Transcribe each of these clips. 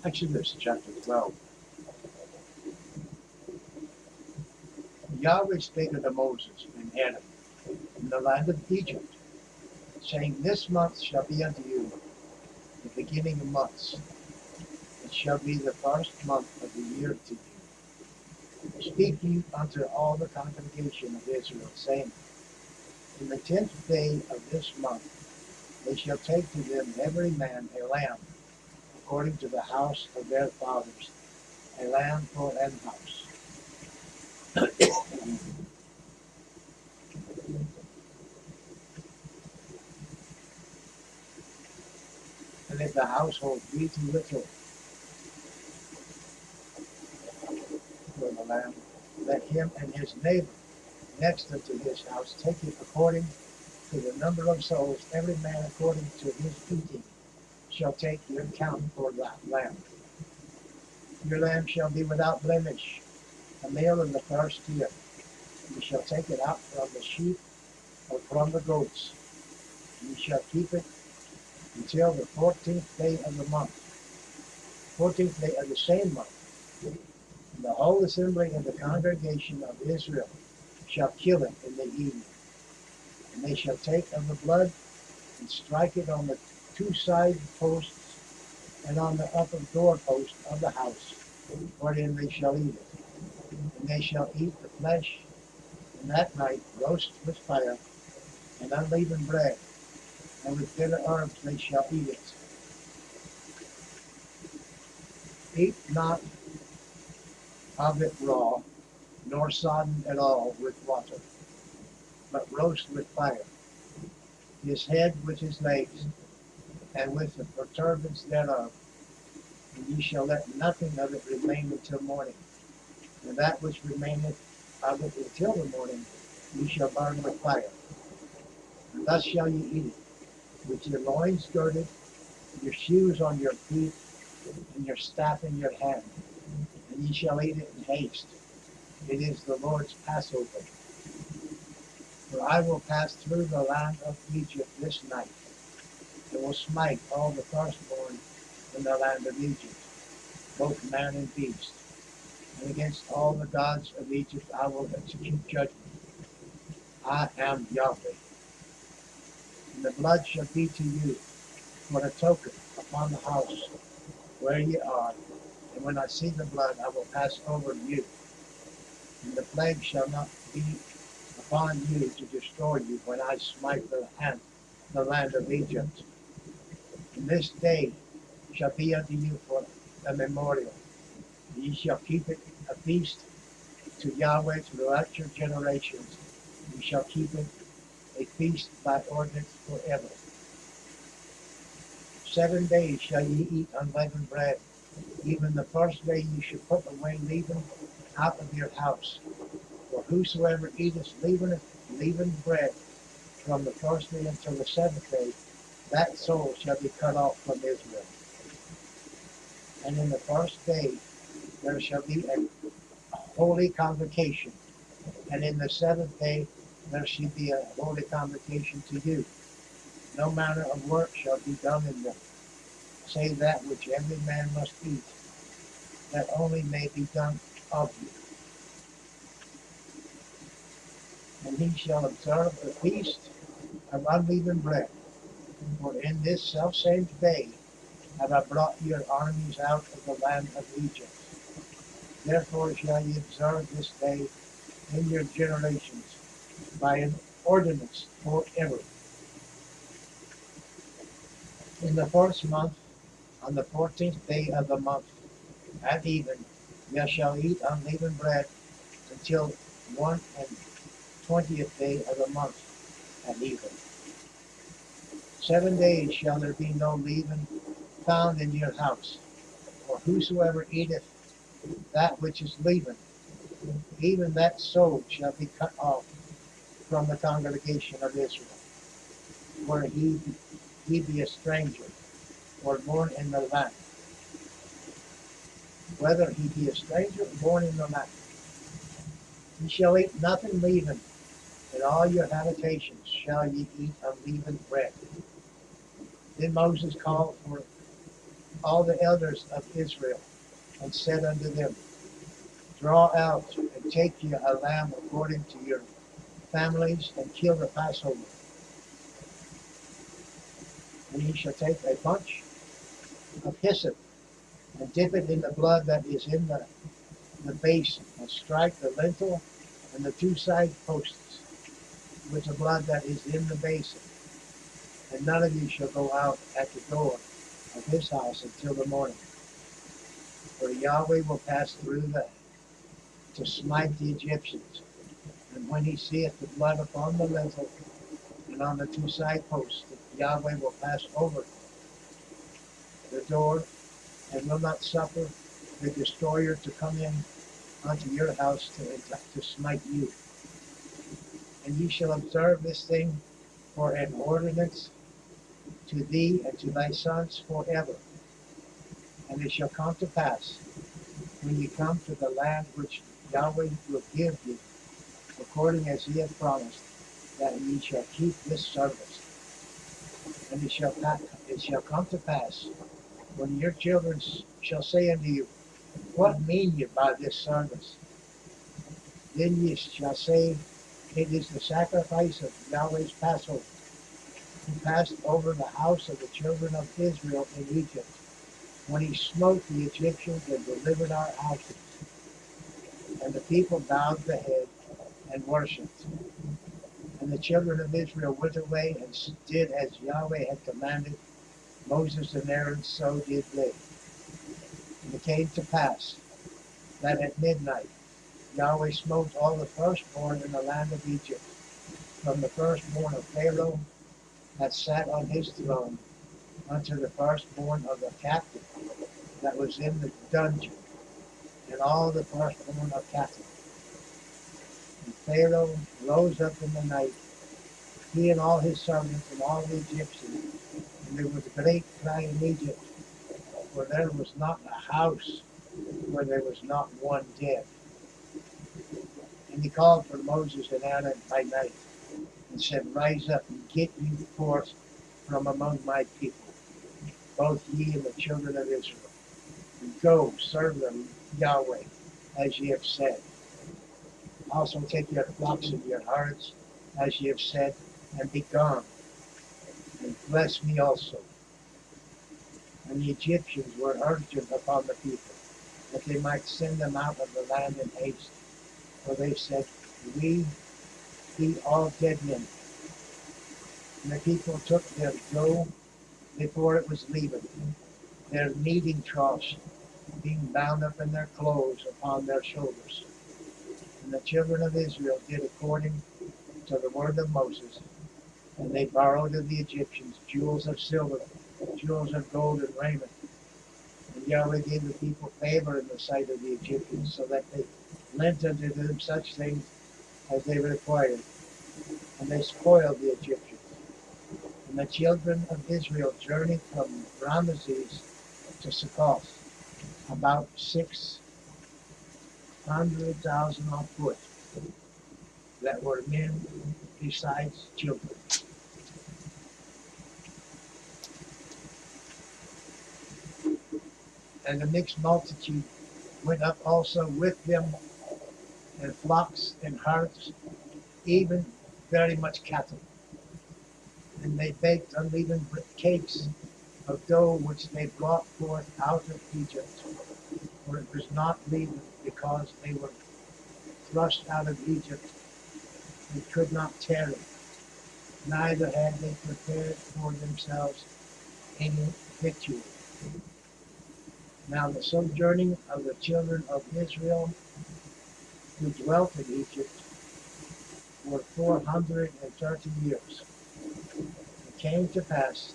Exodus chapter 12. Yahweh spake unto Moses and Aaron in the land of Egypt, saying, This month shall be unto you the beginning of months. It shall be the first month of the year to you. Speak ye unto all the congregation of Israel, saying, In the 10th day of this month they shall take to them every man a lamb, according to the house of their fathers, a lamb for an house. And if the household be too little for the lamb, let him and his neighbor next unto his house take it according to the number of souls, every man according to his eating shall take your count for that lamb. Your lamb shall be without blemish, a male in the first year. You shall take it out from the sheep or from the goats. You shall keep it until the 14th day of the month, 14th day of the same month. And the whole assembly of the congregation of Israel shall kill it in the evening. And they shall take of the blood and strike it on the two side posts and on the upper doorpost of the house, wherein they shall eat it. And they shall eat the flesh, and that night roast with fire and unleavened bread, and with bitter herbs they shall eat it. Eat not of it raw, nor sodden at all with water, but roast with fire, his head with his legs, and with the protuberance thereof. And ye shall let nothing of it remain until morning. And that which remaineth of it until the morning ye shall burn with fire. And thus shall ye eat it, with your loins girded, your shoes on your feet, and your staff in your hand. And ye shall eat it in haste. It is the Lord's Passover. For I will pass through the land of Egypt this night, and will smite all the firstborn in the land of Egypt, both man and beast. And against all the gods of Egypt I will execute judgment. I am Yahweh. And the blood shall be to you for a token upon the house where ye are. And when I see the blood, I will pass over you. And the plague shall not be upon you to destroy you when I smite the land of Egypt. And this day shall be unto you for a memorial. Ye shall keep it a feast to Yahweh throughout your generations. You shall keep it a feast by ordinance forever. 7 days shall ye eat unleavened bread. Even the first day you shall put away leaven out of your house. For whosoever eateth leavened bread from the first day until the 7th day, that soul shall be cut off from Israel. And in the first day there shall be a holy convocation, and in the 7th day there shall be a holy convocation to you. No manner of work shall be done in them, save that which every man must eat, that only may be done of you. And he shall observe the feast of unleavened bread, for in this selfsame day have I brought your armies out of the land of Egypt. Therefore shall ye observe this day in your generations by an ordinance forever. In the first month, on the 14th day of the month, at even, ye shall eat unleavened bread until 21st day of the month at even. 7 days shall there be no leaven found in your house. For whosoever eateth that which is leavened, even that soul shall be cut off from the congregation of Israel, where he be a stranger, or born in the land. Whether he be a stranger or born in the land. Ye shall eat nothing leavened. In all your habitations shall ye eat unleavened bread. Then Moses called for all the elders of Israel, and said unto them, Draw out and take ye a lamb according to your families, and kill the Passover. And ye shall take a bunch of hyssop, and dip it in the blood that is in the basin, and strike the lintel and the two side posts with the blood that is in the basin. And none of you shall go out at the door of his house until the morning. For Yahweh will pass through to smite the Egyptians. And when he seeth the blood upon the lintel and on the two side posts, Yahweh will pass over the door, and will not suffer the destroyer to come in unto your house to smite you. And ye shall observe this thing for an ordinance to thee and to thy sons forever. And it shall come to pass, when ye come to the land which Yahweh will give you, according as he hath promised, that ye shall keep this service. And it shall come to pass, when your children shall say unto you, What mean ye by this service? Then ye shall say, It is the sacrifice of Yahweh's Passover, who passed over the house of the children of Israel in Egypt, when he smote the Egyptians and delivered our houses. And the people bowed the head and worshipped. And the children of Israel went away and did as Yahweh had commanded Moses and Aaron, so did they. And it came to pass that at midnight Yahweh smote all the firstborn in the land of Egypt, from the firstborn of Pharaoh that sat on his throne, unto the firstborn of the captive that was in the dungeon, and all the firstborn of cattle. And Pharaoh rose up in the night, he and all his servants and all the Egyptians, and there was a great cry in Egypt, for there was not a house where there was not one dead. And he called for Moses and Aaron by night, and said, Rise up and get you forth from among my people, both ye and the children of Israel, and go serve them Yahweh, as ye have said. Also take your flocks and your herds, as ye have said, and be gone, and bless me also. And the Egyptians were urgent upon the people, that they might send them out of the land in haste. For they said, We be all dead men. And the people took their dough before it was leavened, their kneading troughs being bound up in their clothes upon their shoulders. And the children of Israel did according to the word of Moses, and they borrowed of the Egyptians jewels of silver, jewels of gold, and raiment. And Yahweh gave the people favor in the sight of the Egyptians, so that they lent unto them such things as they required, and they spoiled the Egyptians. And the children of Israel journeyed from Ramesses to Succoth, about 600,000 on foot, that were men besides children. And the mixed multitude went up also with them, and flocks and herds, even very much cattle. And they baked unleavened cakes of dough which they brought forth out of Egypt, for it was not leavened, because they were thrust out of Egypt and could not tarry, neither had they prepared for themselves any victual. Now the sojourning of the children of Israel who dwelt in Egypt were 430 years. It came to pass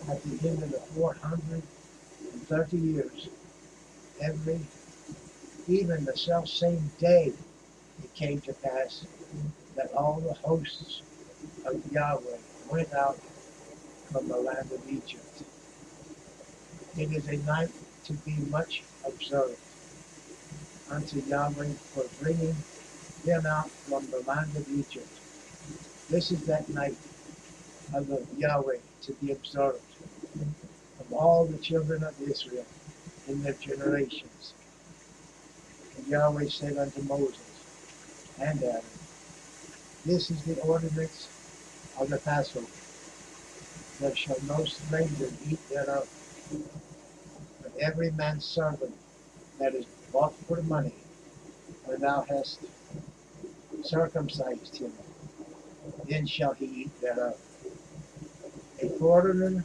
at the end of the 430 years, even the selfsame day, it came to pass that all the hosts of Yahweh went out from the land of Egypt. It is a night to be much observed unto Yahweh for bringing them out from the land of Egypt. This is that night of the Yahweh to be observed of all the children of Israel in their generations. And Yahweh said unto Moses and Aaron, this is the ordinance of the Passover. There shall no stranger eat thereof, but every man's servant that is bought for money, when thou hast circumcised him, then shall he eat thereof. A foreigner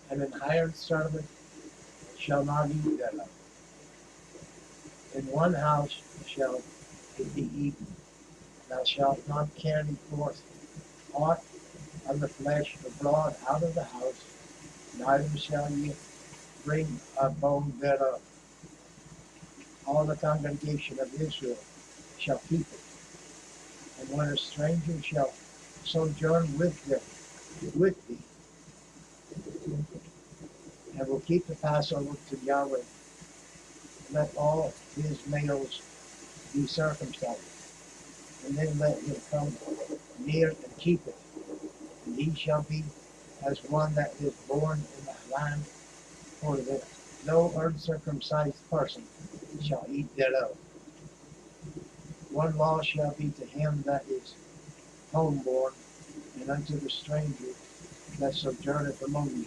and an hired servant shall not eat thereof. In one house shall it be eaten. Thou shalt not carry forth aught of the flesh abroad out of the house, neither shall ye bring a bone thereof. All the congregation of Israel shall keep it. And when a stranger shall sojourn with thee, and will keep the Passover to Yahweh, let all his males be circumcised, and then let him come near and keep it. And he shall be as one that is born in the land, for that no uncircumcised person shall eat thereof. One law shall be to him that is homeborn, and unto the stranger that sojourneth among you.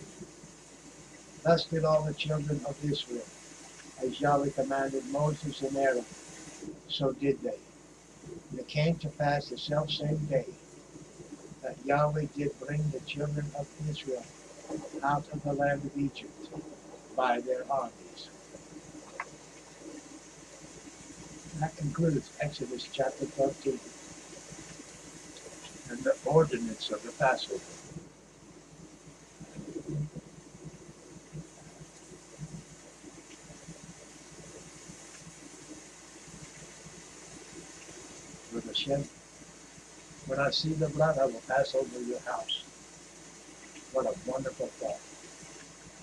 Thus did all the children of Israel, as Yahweh commanded Moses and Aaron, so did they. And it came to pass the selfsame day that Yahweh did bring the children of Israel out of the land of Egypt by their armies. That concludes Exodus chapter 13 and the ordinance of the Passover. With Hashem, when I see the blood, I will pass over your house. What a wonderful thought.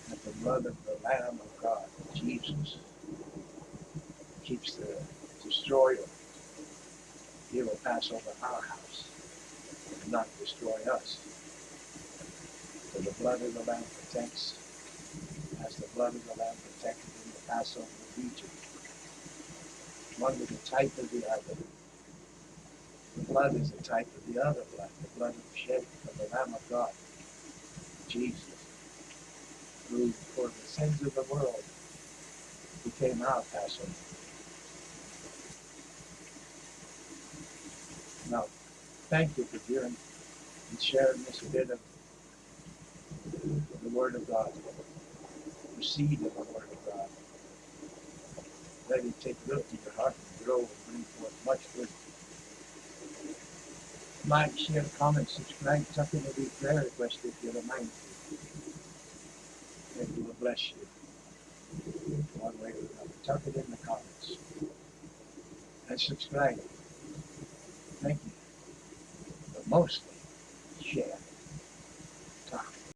That the blood of the Lamb of God, Jesus, keeps the destroyer. He will pass over our house and not destroy us. For the blood of the Lamb protects, as the blood of the Lamb protected in the Passover of Egypt. One was a type of the other. The blood is a type of the other blood, the blood of shed of the Lamb of God, Jesus, who for the sins of the world became our Passover. Now, thank you for hearing and sharing this bit of the Word of God, the seed of the Word of God. Let it take root in your heart and grow and bring forth much fruit. Like, share, comment, subscribe, tuck in every prayer request if you're a mind to. And He will bless you one way or another. Tuck it in the comments. And subscribe. Thank you. But mostly, share.